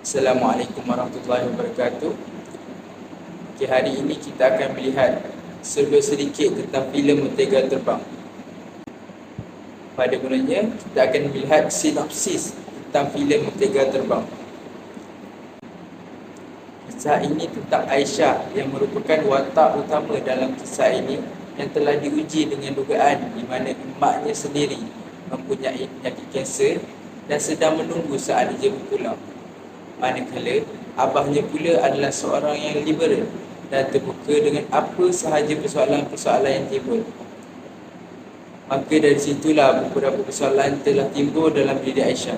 Assalamualaikum warahmatullahi wabarakatuh. Okay, hari ini kita akan melihat sedikit tentang filem Mentega Terbang. Pada gunanya, kita akan melihat sinopsis tentang filem Mentega Terbang. Kisah ini tentang Aisyah yang merupakan watak utama dalam kisah ini yang telah diuji dengan dugaan di mana emaknya sendiri mempunyai penyakit kanser dan sedang menunggu saat dia berpulang. Manakala abahnya pula adalah seorang yang liberal dan terbuka dengan apa sahaja persoalan-persoalan yang timbul. Maka dari situlah beberapa persoalan telah timbul dalam diri Aisyah,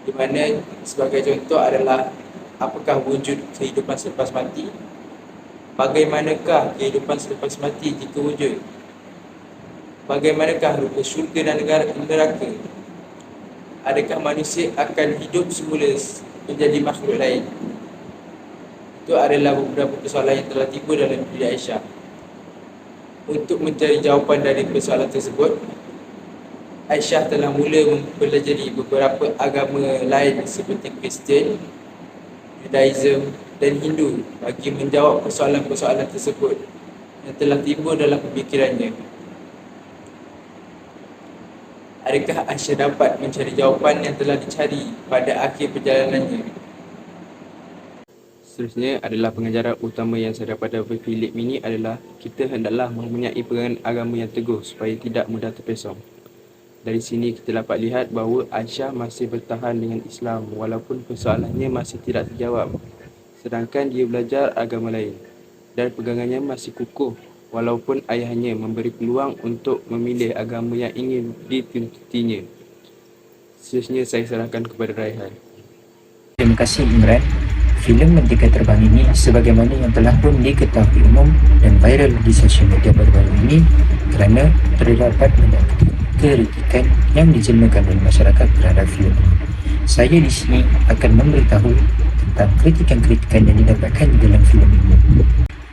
di mana sebagai contoh adalah apakah wujud kehidupan selepas mati, bagaimanakah kehidupan selepas mati jika wujud, bagaimanakah rupa syurga dan neraka, adakah manusia akan hidup semula menjadi makhluk lain. Itu adalah beberapa persoalan yang telah timbul dalam diri Aisyah. Untuk mencari jawapan dari persoalan tersebut, Aisyah telah mula mempelajari beberapa agama lain seperti Kristian, Judaism dan Hindu bagi menjawab persoalan-persoalan tersebut yang telah timbul dalam pemikirannya. Adakah Aisyah dapat mencari jawapan yang telah dicari pada akhir perjalanannya? Seterusnya adalah pengajaran utama yang saya dapat dari filem ini adalah kita hendaklah mempunyai pegangan agama yang teguh supaya tidak mudah terpesong. Dari sini kita dapat lihat bahawa Aisyah masih bertahan dengan Islam walaupun persoalannya masih tidak terjawab, sedangkan dia belajar agama lain dan pegangannya masih kukuh walaupun ayahnya memberi peluang untuk memilih agama yang ingin dituntutinya. Seterusnya saya serahkan kepada Raihan. Terima kasih Imran. Filem Mentega Terbang ini sebagaimana yang telah pun diketahui umum dan viral di sosial media baru-baru ini kerana terdapat banyak kritikan yang dijelmakan oleh masyarakat terhadap filem ini. Saya di sini akan memberitahu tentang kritikan-kritikan yang didapatkan di dalam filem ini.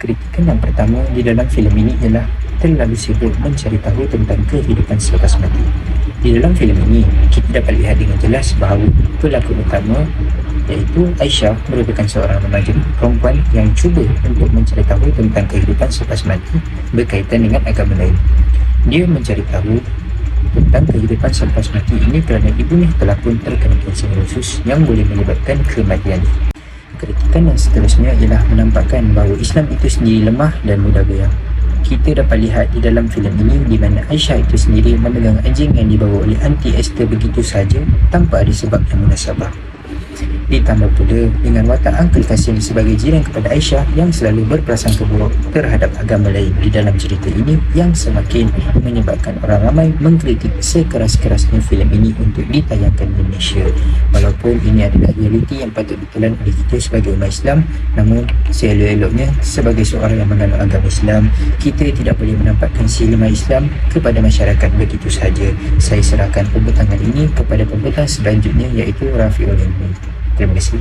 Kritikan yang pertama di dalam filem ini ialah terlalu sibuk mencari tahu tentang kehidupan selepas mati. Di dalam filem ini, kita dapat lihat dengan jelas bahawa pelakon utama iaitu Aisyah merupakan seorang remaja perempuan yang cuba untuk mencari tahu tentang kehidupan selepas mati berkaitan dengan agama lain. Dia mencari tahu tentang kehidupan selepas mati ini kerana ibunya telah pun terkena kanser usus yang boleh menyebabkan kematian. Kritikan yang seterusnya ialah menampakkan bahawa Islam itu sendiri lemah dan mudah goyah. Kita dapat lihat di dalam filem ini di mana Aisyah itu sendiri memegang anjing yang dibawa oleh Aunty Esther begitu saja tanpa ada sebab yang munasabah. Ditambah pula dengan watak Uncle Kasim sebagai jiran kepada Aisyah yang selalu berprasangka buruk terhadap agama lain di dalam cerita ini yang semakin menyebabkan orang ramai mengkritik sekeras-kerasnya filem ini untuk ditayangkan di Malaysia. Walaupun ini adalah realiti yang patut ditelan oleh kita sebagai umat Islam, namun seelok-eloknya sebagai seorang yang menganut agama Islam, kita tidak boleh menampakkan silima Islam kepada masyarakat begitu sahaja. Saya serahkan pembentangan ini kepada pembentang selanjutnya iaitu Rafiul Ilmi. Terima kasih.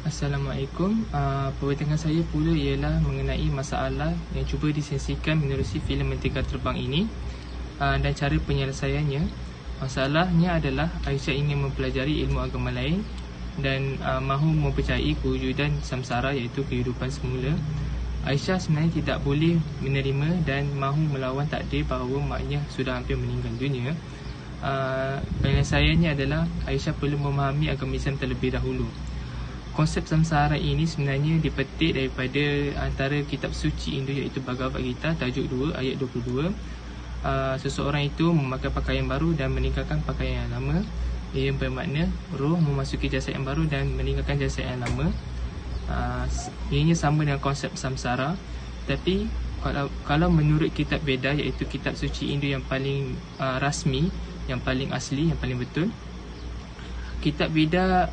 Assalamualaikum. Pembentangan saya pula ialah mengenai masalah yang cuba disensingkan menerusi filem Mentega Terbang ini dan cara penyelesaiannya. Masalahnya adalah Aisyah ingin mempelajari ilmu agama lain dan mahu mempercayai kewujudan samsara iaitu kehidupan semula. Aisyah sebenarnya tidak boleh menerima dan mahu melawan takdir bahawa maknya sudah hampir meninggal dunia. Penyelesaiannya adalah Aisyah perlu memahami agama Islam terlebih dahulu. Konsep samsara ini sebenarnya dipetik daripada antara kitab suci Hindu iaitu Bhagavad Gita tajuk 2 ayat 22. Seseorang itu memakai pakaian baru dan meninggalkan pakaian yang lama. Ia bermakna roh memasuki jasad yang baru dan meninggalkan jasad yang lama. Ianya sama dengan konsep samsara. Tapi kalau menurut kitab Veda iaitu kitab suci Hindu yang paling rasmi, yang paling asli, yang paling betul, kitab Veda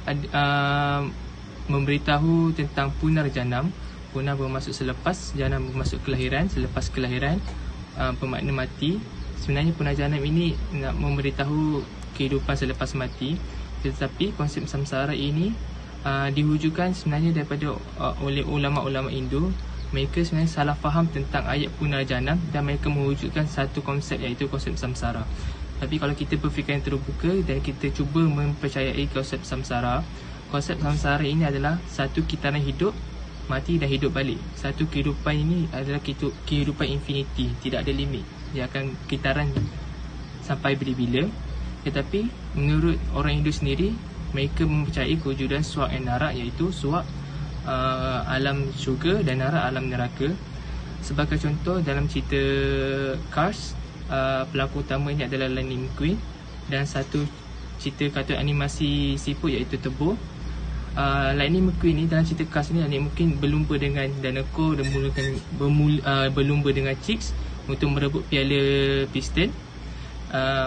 memberitahu tentang punarjanam. Punar bermaksud selepas, janam bermaksud kelahiran, selepas kelahiran, bermakna mati. Sebenarnya punarjanam ini nak memberitahu kehidupan selepas mati, tetapi konsep samsara ini diwujudkan sebenarnya daripada oleh ulama-ulama Hindu. Mereka sebenarnya salah faham tentang ayat punarjanam dan mereka mewujudkan satu konsep iaitu konsep samsara. Tapi kalau kita berfikiran terbuka dan kita cuba mempercayai konsep samsara, konsep samsara ini adalah satu kitaran hidup, mati dan hidup balik. Satu kehidupan ini adalah kehidupan infinity, tidak ada limit. Dia akan kitaran sampai bila-bila. Tetapi menurut orang Hindu sendiri, mereka mempercayai kewujudan suak dan narak, iaitu suak alam syurga dan narak alam neraka. Sebagai contoh, dalam cerita Cars, pelakon utama ini adalah Lightning McQueen, dan satu cerita kartun animasi siput iaitu Turbo. Lightning McQueen ni dalam cerita Cars ni, Lightning McQueen berlumba dengan Dinoco dan berlumba dengan Chicks untuk merebut piala piston.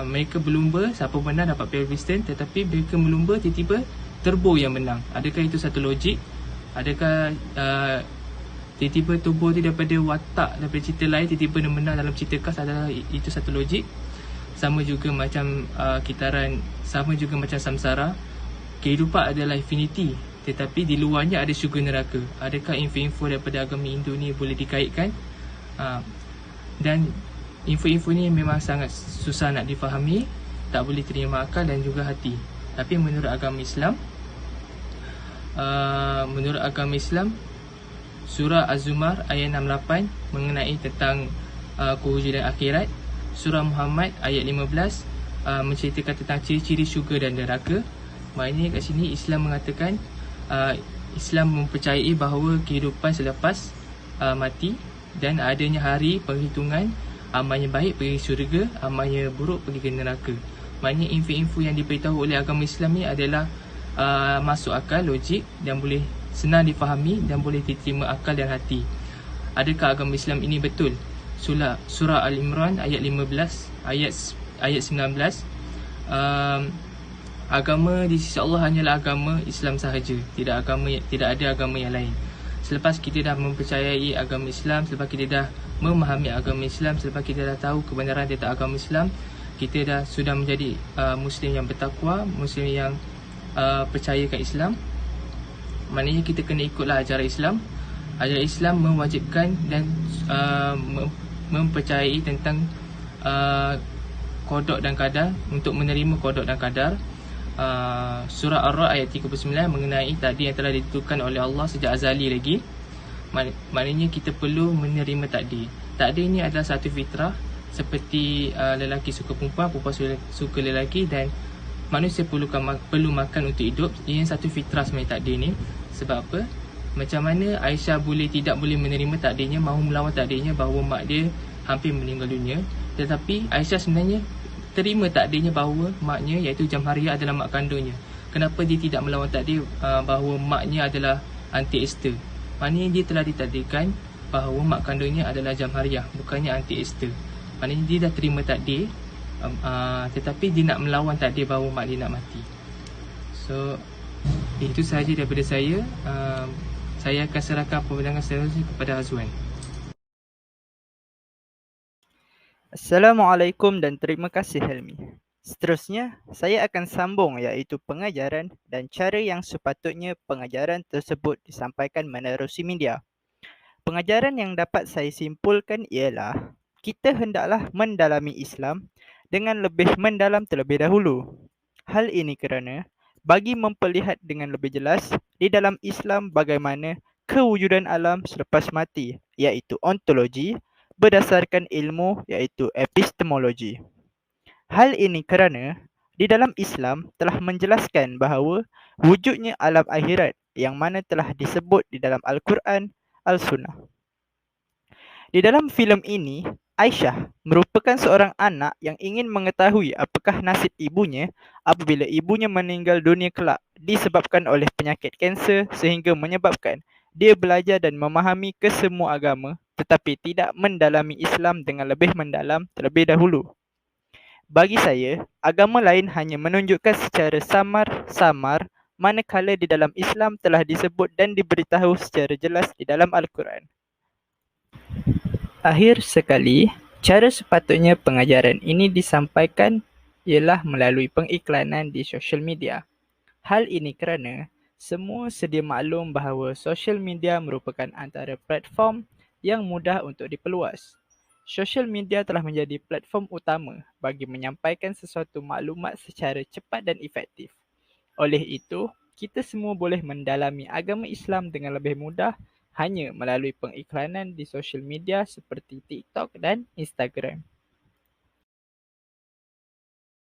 Mereka berlumba, siapa menang dapat piala piston, tetapi mereka berlumba tiba-tiba Turbo yang menang. Adakah itu satu logik? Adakah tiba-tiba Turbo tu daripada watak, daripada cerita lain tiba-tiba dia menang dalam cerita Cars, adalah itu satu logik? Sama juga macam kitaran, sama juga macam samsara. Kehidupan adalah infinity, tetapi di luarnya ada syurga neraka. Adakah info-info daripada agama Hindu ni boleh dikaitkan? Dan info-info ni memang sangat susah nak difahami, tak boleh terima akal dan juga hati. Tapi menurut agama Islam, surah Az-Zumar ayat 68 mengenai tentang kewujudan akhirat. Surah Muhammad ayat 15 menceritakan tentang ciri-ciri syurga dan neraka. Maknanya kat sini Islam mengatakan, Islam mempercayai bahawa kehidupan selepas mati dan adanya hari penghitungan. Amalnya baik pergi syurga, amalnya buruk pergi ke neraka. Maknanya info-info yang diberitahu oleh agama Islam ni adalah masuk akal, logik, dan boleh senang difahami dan boleh diterima akal dan hati. Adakah agama Islam ini betul? Surah Al-Imran ayat 15, ayat 19. Agama di sisi Allah hanyalah agama Islam sahaja, tidak ada agama yang lain. Selepas kita dah mempercayai agama Islam, selepas kita dah memahami agama Islam, selepas kita dah tahu kebenaran tentang agama Islam, kita sudah menjadi Muslim yang bertakwa, Muslim yang percayakan Islam. Maknanya kita kena ikutlah ajaran Islam. Ajaran Islam mewajibkan dan mempercayai tentang qada dan qadar, untuk menerima qada dan qadar. Surah Ar-Ra'd ayat 39 mengenai takdir yang telah ditentukan oleh Allah sejak azali lagi. Maknanya kita perlu menerima takdir. Takdir ini adalah satu fitrah, seperti lelaki suka perempuan, perempuan suka lelaki, dan manusia perlu makan untuk hidup. Ini satu fitrah sebenarnya takdir ni. Sebab apa? Macam mana Aisyah tidak boleh menerima takdirnya, mahu melawan takdirnya bahawa mak dia hampir meninggal dunia, tetapi Aisyah sebenarnya terima takdirnya bahawa maknya, iaitu Jamhariyah, adalah mak kandungnya. Kenapa dia tidak melawan takdir bahawa maknya adalah Anti Esther? Maknanya dia telah ditakdirkan bahawa mak kandungnya adalah Jamhariyah, bukannya Anti Esther. Maknanya dia dah terima takdir, tetapi dia nak melawan takdir bahawa mak dia nak mati. So itu sahaja daripada saya. Saya akan serahkan pemandangan seterusnya kepada Azwan. Assalamualaikum dan terima kasih Helmi. Seterusnya, saya akan sambung iaitu pengajaran dan cara yang sepatutnya pengajaran tersebut disampaikan menerusi media. Pengajaran yang dapat saya simpulkan ialah kita hendaklah mendalami Islam dengan lebih mendalam terlebih dahulu. Hal ini kerana bagi memperlihat dengan lebih jelas di dalam Islam bagaimana kewujudan alam selepas mati, iaitu ontologi, berdasarkan ilmu iaitu epistemologi. Hal ini kerana di dalam Islam telah menjelaskan bahawa wujudnya alam akhirat yang mana telah disebut di dalam Al-Quran, Al-Sunnah. Di dalam filem ini, Aisyah merupakan seorang anak yang ingin mengetahui apakah nasib ibunya apabila ibunya meninggal dunia kelak disebabkan oleh penyakit kanser, sehingga menyebabkan dia belajar dan memahami kesemua agama tetapi tidak mendalami Islam dengan lebih mendalam terlebih dahulu. Bagi saya, agama lain hanya menunjukkan secara samar-samar, manakala di dalam Islam telah disebut dan diberitahu secara jelas di dalam Al-Quran. Akhir sekali, cara sepatutnya pengajaran ini disampaikan ialah melalui pengiklanan di sosial media. Hal ini kerana semua sedia maklum bahawa sosial media merupakan antara platform yang mudah untuk diperluas. Sosial media telah menjadi platform utama bagi menyampaikan sesuatu maklumat secara cepat dan efektif. Oleh itu, kita semua boleh mendalami agama Islam dengan lebih mudah hanya melalui pengiklanan di sosial media seperti TikTok dan Instagram.